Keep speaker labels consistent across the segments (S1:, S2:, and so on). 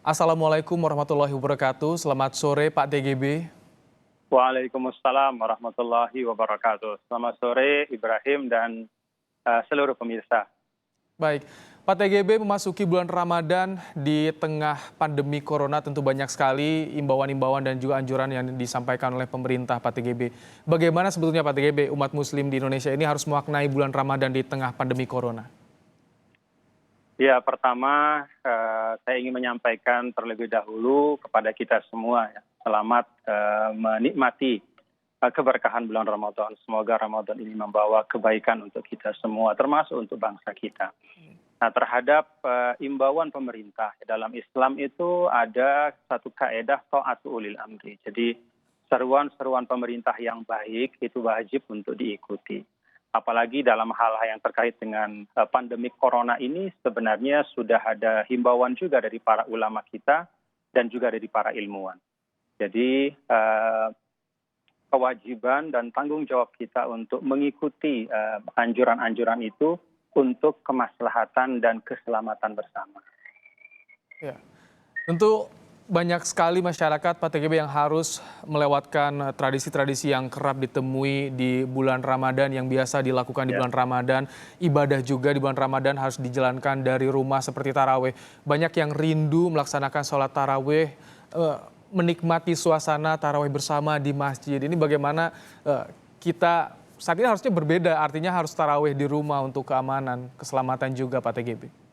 S1: Assalamualaikum warahmatullahi wabarakatuh. Selamat sore Pak TGB.
S2: Waalaikumsalam warahmatullahi wabarakatuh. Selamat sore Ibrahim dan seluruh pemirsa.
S1: Baik, Pak TGB memasuki bulan Ramadan di tengah pandemi Corona tentu banyak sekali imbauan-imbauan dan juga anjuran yang disampaikan oleh pemerintah Pak TGB. Bagaimana sebetulnya Pak TGB umat muslim di Indonesia ini harus memaknai bulan Ramadan di tengah pandemi Corona?
S2: Ya, pertama saya ingin menyampaikan terlebih dahulu kepada kita semua ya, selamat menikmati keberkahan bulan Ramadan. Semoga Ramadan ini membawa kebaikan untuk kita semua, termasuk untuk bangsa kita. Nah, terhadap imbauan pemerintah dalam Islam itu ada satu kaedah ta'atu ulil amri. Jadi seruan-seruan pemerintah yang baik itu wajib untuk diikuti. Apalagi dalam hal yang terkait dengan pandemi corona ini sebenarnya sudah ada himbauan juga dari para ulama kita dan juga dari para ilmuwan. Jadi kewajiban dan tanggung jawab kita untuk mengikuti anjuran-anjuran itu untuk kemaslahatan dan keselamatan bersama.
S1: Ya, tentu banyak sekali masyarakat Pak TGB yang harus melewatkan tradisi-tradisi yang kerap ditemui di bulan Ramadan yang biasa dilakukan di
S2: Ya.
S1: bulan Ramadan. Ibadah juga di bulan Ramadan harus dijalankan dari rumah seperti tarawih. Banyak yang rindu melaksanakan sholat tarawih, menikmati suasana tarawih bersama di masjid. Ini bagaimana kita saat ini harusnya berbeda, artinya harus tarawih di rumah untuk keamanan, keselamatan juga Pak TGB.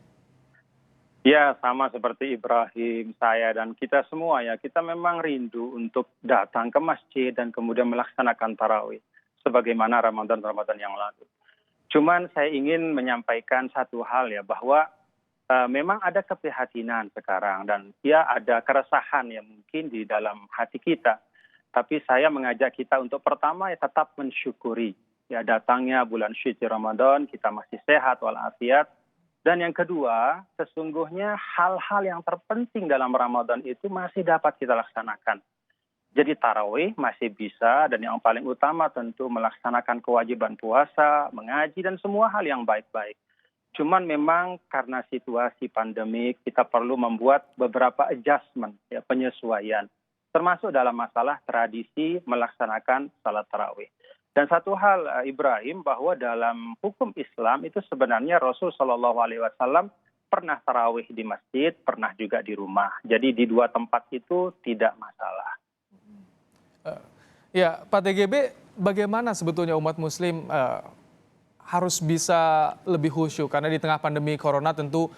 S2: Ya, sama seperti Ibrahim, saya, dan kita semua ya. Kita memang rindu untuk datang ke masjid dan kemudian melaksanakan tarawih. Sebagaimana Ramadan-Ramadan yang lalu. Cuman saya ingin menyampaikan satu hal ya, bahwa memang ada keprihatinan sekarang. Dan ya ada keresahan ya mungkin di dalam hati kita. Tapi saya mengajak kita untuk pertama ya tetap mensyukuri. Ya datangnya bulan suci Ramadan, kita masih sehat walafiat. Dan yang kedua, sesungguhnya hal-hal yang terpenting dalam Ramadan itu masih dapat kita laksanakan. Jadi tarawih masih bisa, dan yang paling utama tentu melaksanakan kewajiban puasa, mengaji, dan semua hal yang baik-baik. Cuman memang karena situasi pandemi kita perlu membuat beberapa adjustment, ya, penyesuaian. Termasuk dalam masalah tradisi melaksanakan salat tarawih. Dan satu hal Ibrahim, bahwa dalam hukum Islam itu sebenarnya Rasul Shallallahu Alaihi Wasallam pernah tarawih di masjid, pernah juga di rumah. Jadi di dua tempat itu tidak masalah.
S1: Ya, Pak TGB, bagaimana sebetulnya umat Muslim harus bisa lebih khusyuk? Karena di tengah pandemi Corona tentu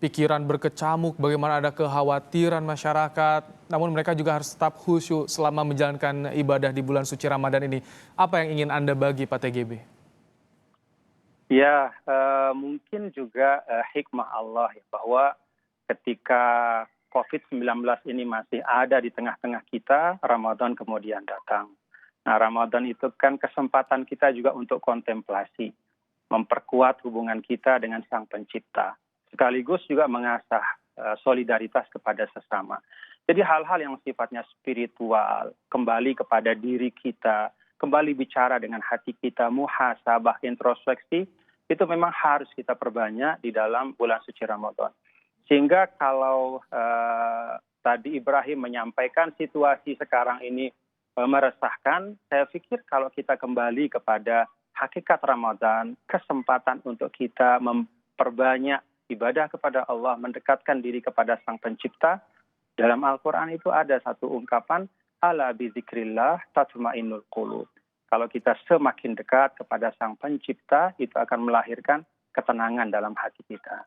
S1: pikiran berkecamuk, bagaimana ada kekhawatiran masyarakat, namun mereka juga harus tetap khusyuk selama menjalankan ibadah di bulan suci Ramadan ini. Apa yang ingin Anda bagi Pak TGB?
S2: Ya, mungkin juga hikmah Allah ya, bahwa ketika COVID-19 ini masih ada di tengah-tengah kita, Ramadan kemudian datang. Nah, Ramadan itu kan kesempatan kita juga untuk kontemplasi, memperkuat hubungan kita dengan Sang Pencipta, sekaligus juga mengasah solidaritas kepada sesama. Jadi hal-hal yang sifatnya spiritual, kembali kepada diri kita, kembali bicara dengan hati kita, muhasabah, introspeksi, itu memang harus kita perbanyak di dalam bulan suci Ramadan. Sehingga kalau tadi Ibrahim menyampaikan situasi sekarang ini meresahkan, saya pikir kalau kita kembali kepada hakikat Ramadan, kesempatan untuk kita memperbanyak ibadah kepada Allah, mendekatkan diri kepada Sang Pencipta. Dalam Al-Quran itu ada satu ungkapan, ala bizikrillah tatma'innul qulub. Kalau kita semakin dekat kepada Sang Pencipta, itu akan melahirkan ketenangan dalam hati kita.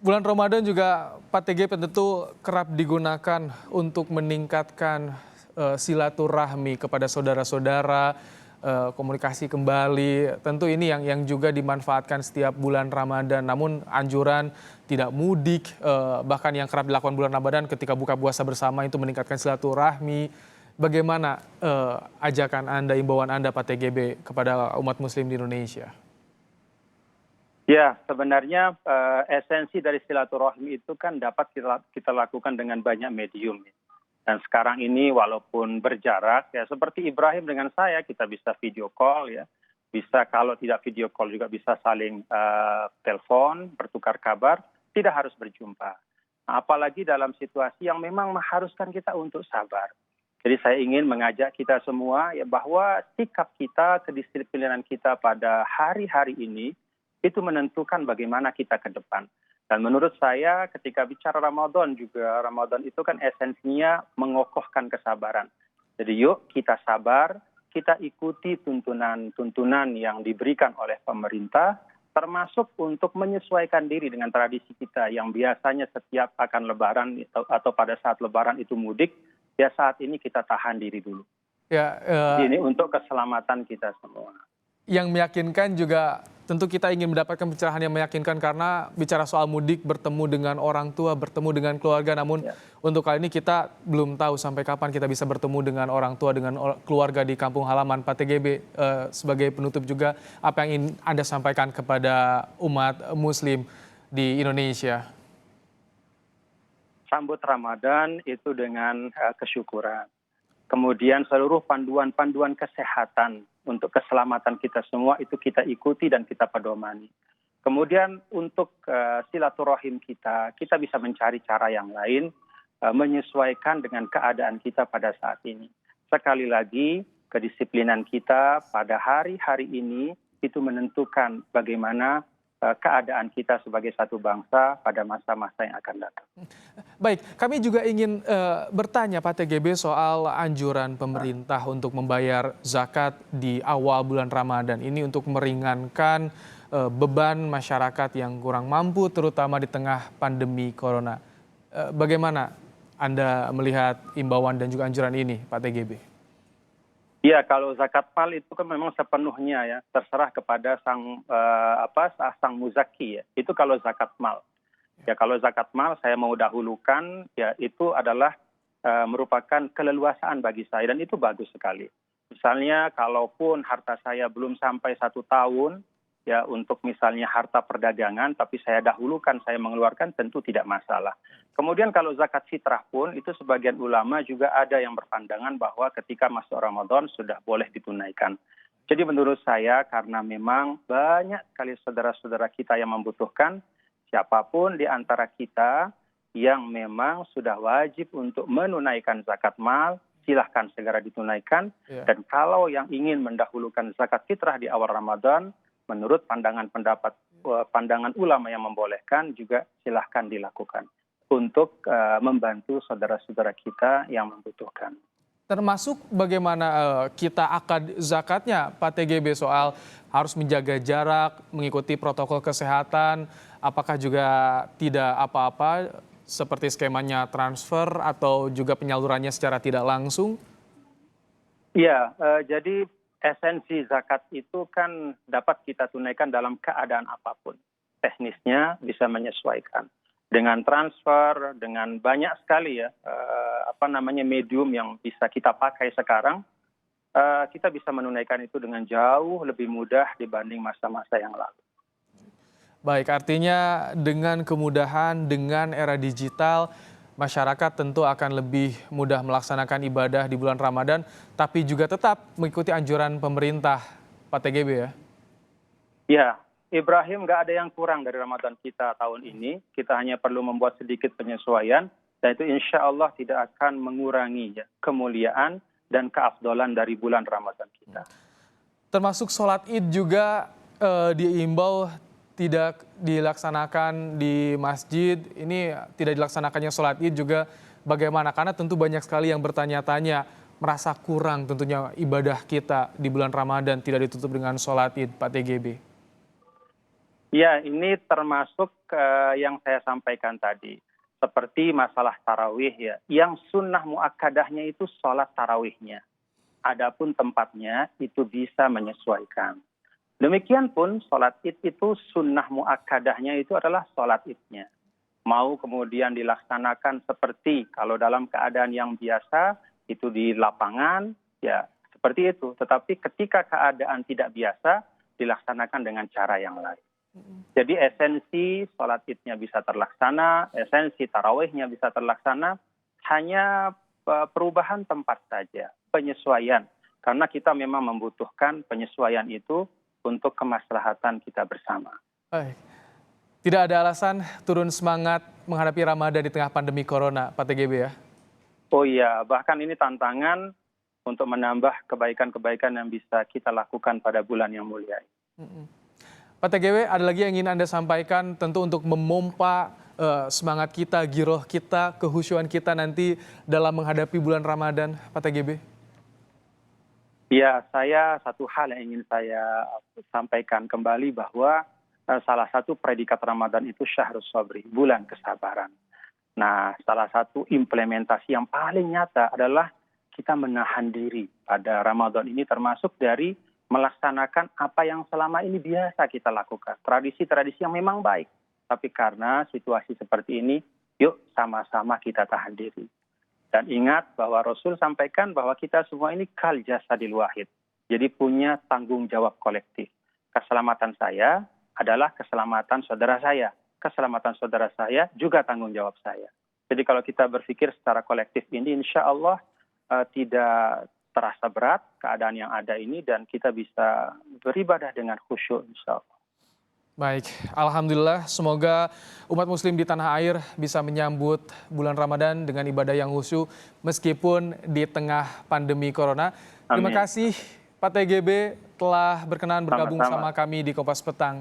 S1: Bulan Ramadan juga Pak TGB tentu kerap digunakan untuk meningkatkan silaturahmi kepada saudara-saudara, komunikasi kembali. Tentu ini yang juga dimanfaatkan setiap bulan Ramadan. Namun anjuran tidak mudik, bahkan yang kerap dilakukan bulan Ramadan ketika buka puasa bersama itu meningkatkan silaturahmi. Bagaimana ajakan Anda, imbauan Anda Pak TGB kepada umat muslim di Indonesia?
S2: Ya, sebenarnya esensi dari silaturahmi itu kan dapat kita lakukan dengan banyak medium. Dan sekarang ini walaupun berjarak, ya seperti Ibrahim dengan saya, kita bisa video call ya. Bisa kalau tidak video call juga bisa saling telepon, bertukar kabar, tidak harus berjumpa. apalagi dalam situasi yang memang mengharuskan kita untuk sabar. Jadi saya ingin mengajak kita semua ya bahwa sikap kita, kedisiplinan kita pada hari-hari ini itu menentukan bagaimana kita ke depan. Dan menurut saya ketika bicara Ramadan juga, Ramadan itu kan esensinya mengokohkan kesabaran. Jadi yuk kita sabar, kita ikuti tuntunan yang diberikan oleh pemerintah, termasuk untuk menyesuaikan diri dengan tradisi kita yang biasanya setiap akan lebaran atau pada saat lebaran itu mudik, ya saat ini kita tahan diri dulu.
S1: Ya,
S2: Ini untuk keselamatan kita semua.
S1: yang meyakinkan juga tentu kita ingin mendapatkan pencerahan yang meyakinkan karena bicara soal mudik, bertemu dengan orang tua, bertemu dengan keluarga, namun
S2: Ya.
S1: untuk kali ini kita belum tahu sampai kapan kita bisa bertemu dengan orang tua, dengan keluarga di kampung halaman. Pak TGB, sebagai penutup juga, apa yang ingin Anda sampaikan kepada umat Muslim di Indonesia?
S2: Sambut Ramadan itu dengan kesyukuran. Kemudian seluruh panduan-panduan kesehatan untuk keselamatan kita semua itu kita ikuti dan kita pedomani. Kemudian untuk silaturahim kita bisa mencari cara yang lain, menyesuaikan dengan keadaan kita pada saat ini. Sekali lagi, kedisiplinan kita pada hari-hari ini itu menentukan bagaimana keadaan kita sebagai satu bangsa pada masa-masa yang akan datang.
S1: Baik, kami juga ingin bertanya Pak TGB soal anjuran pemerintah untuk membayar zakat di awal bulan Ramadan ini untuk meringankan beban masyarakat yang kurang mampu terutama di tengah pandemi corona. Bagaimana Anda melihat imbauan dan juga anjuran ini Pak TGB?
S2: Iya, kalau zakat mal itu kan memang sepenuhnya ya terserah kepada sang muzaki ya. Itu kalau zakat mal. Ya kalau zakat mal saya mau dahulukan ya itu adalah merupakan keleluasaan bagi saya dan itu bagus sekali. Misalnya kalaupun harta saya belum sampai 1 tahun ya untuk misalnya harta perdagangan tapi saya dahulukan saya mengeluarkan tentu tidak masalah. Kemudian kalau zakat fitrah pun itu sebagian ulama juga ada yang berpandangan bahwa ketika masuk Ramadan sudah boleh ditunaikan. Jadi menurut saya karena memang banyak sekali saudara-saudara kita yang membutuhkan, siapapun di antara kita yang memang sudah wajib untuk menunaikan zakat mal, silahkan segera ditunaikan.
S1: Ya.
S2: Dan kalau yang ingin mendahulukan zakat fitrah di awal Ramadan, menurut pandangan ulama yang membolehkan juga silahkan dilakukan untuk membantu saudara-saudara kita yang membutuhkan.
S1: Termasuk bagaimana kita akad zakatnya Pak TGB soal harus menjaga jarak, mengikuti protokol kesehatan, apakah juga tidak apa-apa seperti skemanya transfer atau juga penyalurannya secara tidak langsung?
S2: Iya, jadi esensi zakat itu kan dapat kita tunaikan dalam keadaan apapun. Teknisnya bisa menyesuaikan. Dengan transfer, dengan banyak sekali ya, medium yang bisa kita pakai sekarang, kita bisa menunaikan itu dengan jauh lebih mudah dibanding masa-masa yang lalu.
S1: Baik, artinya dengan kemudahan, dengan era digital, masyarakat tentu akan lebih mudah melaksanakan ibadah di bulan Ramadan, tapi juga tetap mengikuti anjuran pemerintah, Pak TGB ya?
S2: Ya, Ibrahim nggak ada yang kurang dari Ramadan kita tahun ini. Kita hanya perlu membuat sedikit penyesuaian, dan itu insya Allah tidak akan mengurangi ya, kemuliaan dan keafdolan dari bulan Ramadan kita.
S1: Termasuk sholat id juga diimbau tidak dilaksanakan di masjid, ini tidak dilaksanakannya sholat id juga bagaimana? Karena tentu banyak sekali yang bertanya-tanya, merasa kurang tentunya ibadah kita di bulan Ramadan tidak ditutup dengan sholat id, Pak TGB.
S2: Ya, ini termasuk yang saya sampaikan tadi. Seperti masalah tarawih ya, yang sunnah muakkadahnya itu sholat tarawihnya. Adapun tempatnya itu bisa menyesuaikan. Demikian pun sholat id itu sunnah muakkadahnya itu adalah sholat idnya. Mau kemudian dilaksanakan seperti kalau dalam keadaan yang biasa itu di lapangan, ya seperti itu. Tetapi ketika keadaan tidak biasa, dilaksanakan dengan cara yang lain. Jadi esensi sholat idnya bisa terlaksana, esensi tarawihnya bisa terlaksana, hanya perubahan tempat saja, penyesuaian. Karena kita memang membutuhkan penyesuaian itu untuk kemaslahatan kita bersama.
S1: Baik. Tidak ada alasan turun semangat menghadapi Ramadan di tengah pandemi Corona, Pak TGB ya?
S2: Oh iya, bahkan ini tantangan untuk menambah kebaikan-kebaikan yang bisa kita lakukan pada bulan yang mulia.
S1: Pak TGB, ada lagi yang ingin Anda sampaikan tentu untuk memompa semangat kita, giroh kita, kehusyuan kita nanti dalam menghadapi bulan Ramadan, Pak TGB?
S2: Ya, satu hal yang ingin saya sampaikan kembali bahwa salah satu predikat Ramadan itu syahrus sabri, bulan kesabaran. Nah, salah satu implementasi yang paling nyata adalah kita menahan diri pada Ramadan ini termasuk dari melaksanakan apa yang selama ini biasa kita lakukan. Tradisi-tradisi yang memang baik. Tapi karena situasi seperti ini, yuk sama-sama kita tahan diri. Dan ingat bahwa Rasul sampaikan bahwa kita semua ini kal jasadil wahid. Jadi punya tanggung jawab kolektif. Keselamatan saya adalah keselamatan saudara saya. Keselamatan saudara saya juga tanggung jawab saya. Jadi kalau kita berpikir secara kolektif ini, insya Allah tidak terasa berat keadaan yang ada ini dan kita bisa beribadah dengan khusyuk insya Allah.
S1: Baik, Alhamdulillah semoga umat muslim di tanah air bisa menyambut bulan Ramadan dengan ibadah yang khusyuk meskipun di tengah pandemi Corona. Terima
S2: Amin.
S1: kasih Pak TGB telah berkenan bergabung
S2: Sama-sama.
S1: sama kami di Kompas Petang.